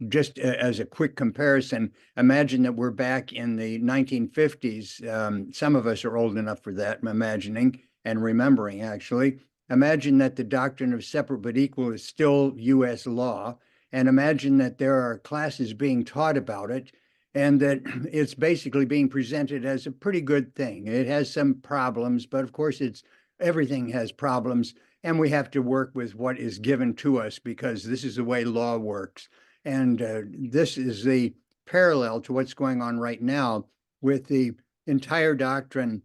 just as a quick comparison, imagine that we're back in the 1950s. Some of us are old enough for that, I'm imagining and remembering, actually. Imagine that the doctrine of separate but equal is still U.S. law, and imagine that there are classes being taught about it, and that it's basically being presented as a pretty good thing. It has some problems, but of course, everything has problems, and we have to work with what is given to us because this is the way law works. And this is the parallel to what's going on right now with the entire doctrine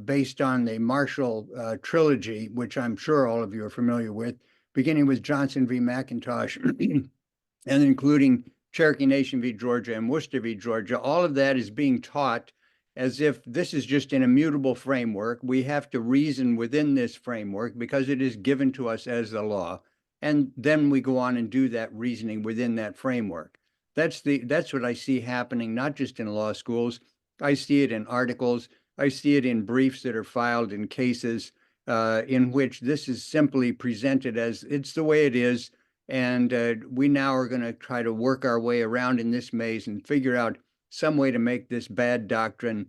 based on the Marshall trilogy, which I'm sure all of you are familiar with, beginning with Johnson v. McIntosh and including Cherokee Nation v. Georgia and Worcester v. Georgia. All of that is being taught as if this is just an immutable framework. We have to reason within this framework because it is given to us as the law. And then we go on and do that reasoning within that framework. That's what I see happening, not just in law schools. I see it in articles. I see it in briefs that are filed in cases in which this is simply presented as it's the way it is. And we now are going to try to work our way around in this maze and figure out some way to make this bad doctrine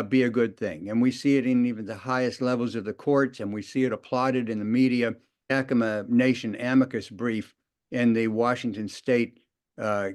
be a good thing. And we see it in even the highest levels of the courts, and we see it applauded in the media. Yakima Nation amicus brief in the Washington State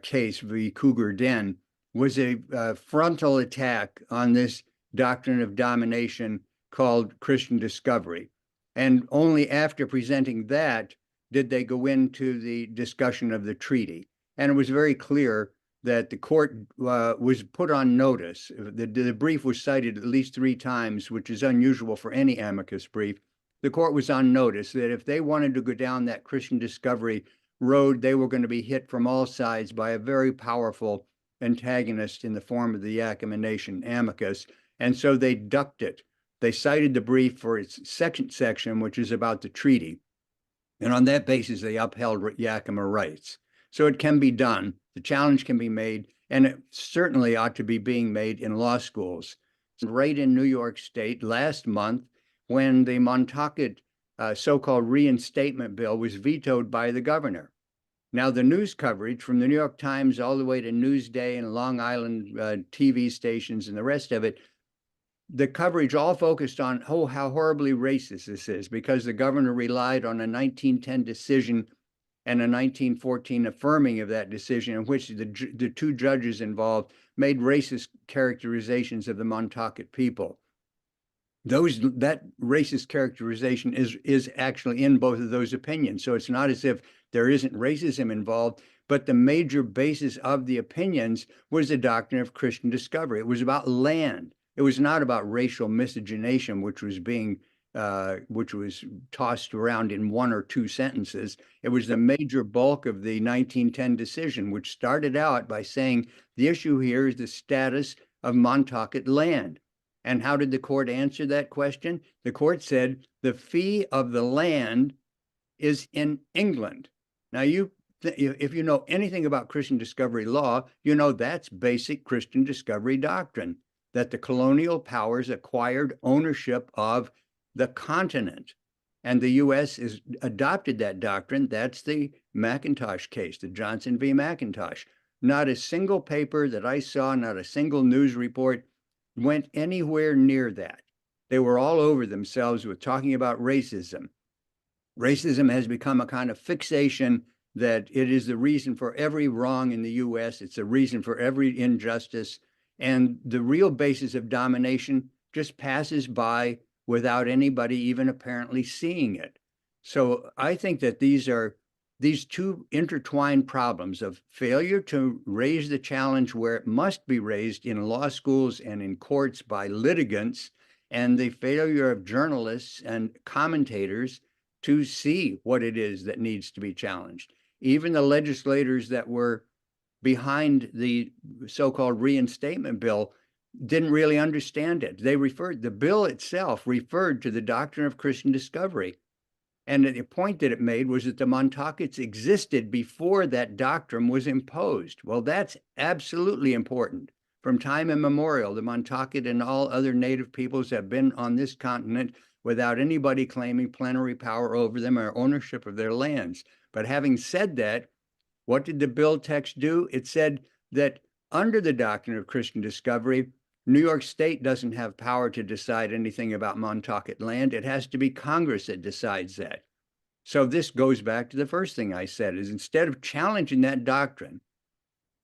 case v. Cougar Den was a frontal attack on this doctrine of domination called Christian discovery. And only after presenting that did they go into the discussion of the treaty. And it was very clear that the court was put on notice. The brief was cited at least 3 times, which is unusual for any amicus brief. The court was on notice that if they wanted to go down that Christian discovery road, they were going to be hit from all sides by a very powerful antagonist in the form of the Yakima Nation amicus. And so they ducked it. They cited the brief for its second section, which is about the treaty. And on that basis, they upheld Yakima rights. So it can be done. The challenge can be made, and it certainly ought to be being made in law schools. Right in New York State last month, when the Montauk so-called reinstatement bill was vetoed by the governor. Now, the news coverage from the New York Times all the way to Newsday and Long Island TV stations and the rest of it, the coverage all focused on, how horribly racist this is, because the governor relied on a 1910 decision and a 1914 affirming of that decision, in which the 2 judges involved made racist characterizations of the Montaukett people. That racist characterization is actually in both of those opinions. So it's not as if there isn't racism involved, but the major basis of the opinions was the doctrine of Christian discovery. It was about land. It was not about racial miscegenation, which was tossed around in 1 or 2 sentences. It was the major bulk of the 1910 decision, which started out by saying the issue here is the status of Montaukett land. And how did the court answer that question? The court said the fee of the land is in England. Now, if you know anything about Christian discovery law, you know that's basic Christian discovery doctrine, that the colonial powers acquired ownership of the continent. And the U.S. has adopted that doctrine. That's the McIntosh case, the Johnson v. McIntosh. Not a single paper that I saw, not a single news report went anywhere near that. They were all over themselves with talking about racism. Racism has become a kind of fixation that it is the reason for every wrong in the U.S. It's a reason for every injustice. And the real basis of domination just passes by without anybody even apparently seeing it. So I think that these 2 intertwined problems of failure to raise the challenge where it must be raised in law schools and in courts by litigants, and the failure of journalists and commentators to see what it is that needs to be challenged. Even the legislators that were behind the so-called reinstatement bill didn't really understand it. The bill itself referred to the doctrine of Christian discovery. And the point that it made was that the Montauketts existed before that doctrine was imposed. Well, that's absolutely important. From time immemorial, the Montaukett and all other native peoples have been on this continent without anybody claiming plenary power over them or ownership of their lands. But having said that, What did the bill text do? It said that under the doctrine of Christian discovery, New York State doesn't have power to decide anything about Montauk land. It has to be Congress that decides that. So this goes back to the first thing I said, is instead of challenging that doctrine,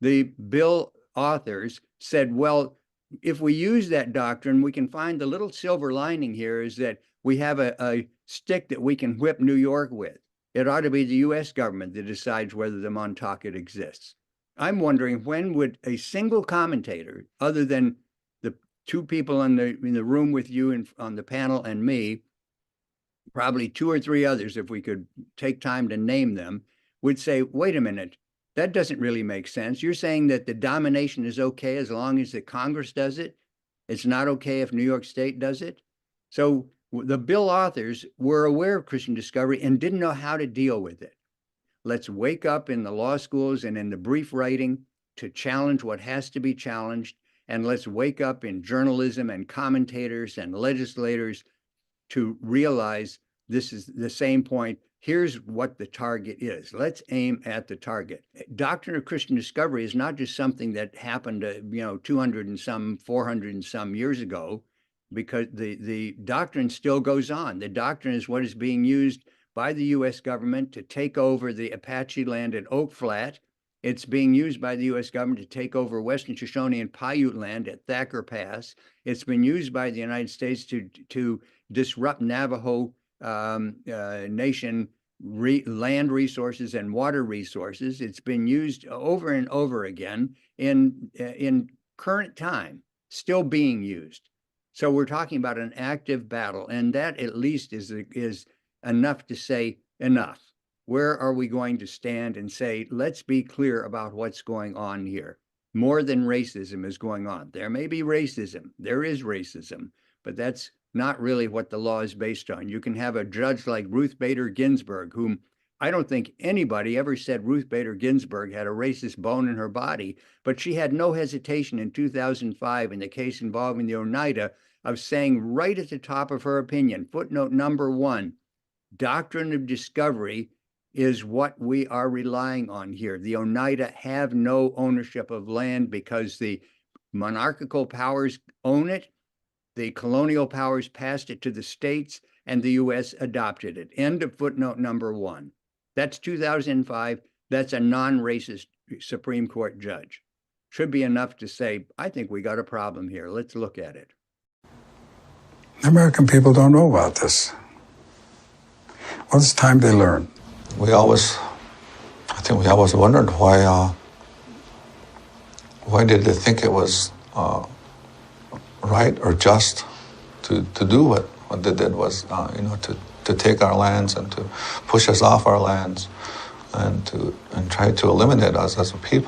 the bill authors said, well, if we use that doctrine, we can find the little silver lining here is that we have a stick that we can whip New York with. It ought to be the U.S. government that decides whether the Montauk exists. I'm wondering, when would a single commentator, other than the two people in the room with you and on the panel and me, probably two or three others, if we could take time to name them, would say, wait a minute, that doesn't really make sense. You're saying that the domination is okay as long as the Congress does it. It's not okay if New York State does it. So the bill authors were aware of Christian discovery and didn't know how to deal with it. Let's wake up in the law schools and in the brief writing to challenge what has to be challenged. And let's wake up in journalism and commentators and legislators to realize this is the same point. Here's what the target is. Let's aim at the target. Doctrine of Christian discovery is not just something that happened, 200 and some, 400 and some years ago, because the doctrine still goes on. The doctrine is what is being used by the U.S. government to take over the Apache land at Oak Flat. It's being used by the U.S. government to take over Western Shoshone and Paiute land at Thacker Pass. It's been used by the United States to disrupt Navajo Nation land resources and water resources. It's been used over and over again in current time, still being used. So we're talking about an active battle, and that at least is enough to say enough. Where are we going to stand and say, let's be clear about what's going on here? More than racism is going on. There may be racism. There is racism, but that's not really what the law is based on. You can have a judge like Ruth Bader Ginsburg, whom I don't think anybody ever said Ruth Bader Ginsburg had a racist bone in her body, but she had no hesitation in 2005 in the case involving the Oneida of saying right at the top of her opinion, footnote number 1, doctrine of discovery is what we are relying on here. The Oneida have no ownership of land because the monarchical powers own it. The colonial powers passed it to the states, and the U.S. adopted it. End of footnote number 1. That's 2005. That's a non-racist Supreme Court judge. Should be enough to say, I think we got a problem here. Let's look at it. The American people don't know about this. Well, it's time they learn. I think we always wondered why did they think it was right or just to do what they did was, to take our lands and to push us off our lands and try to eliminate us as a people.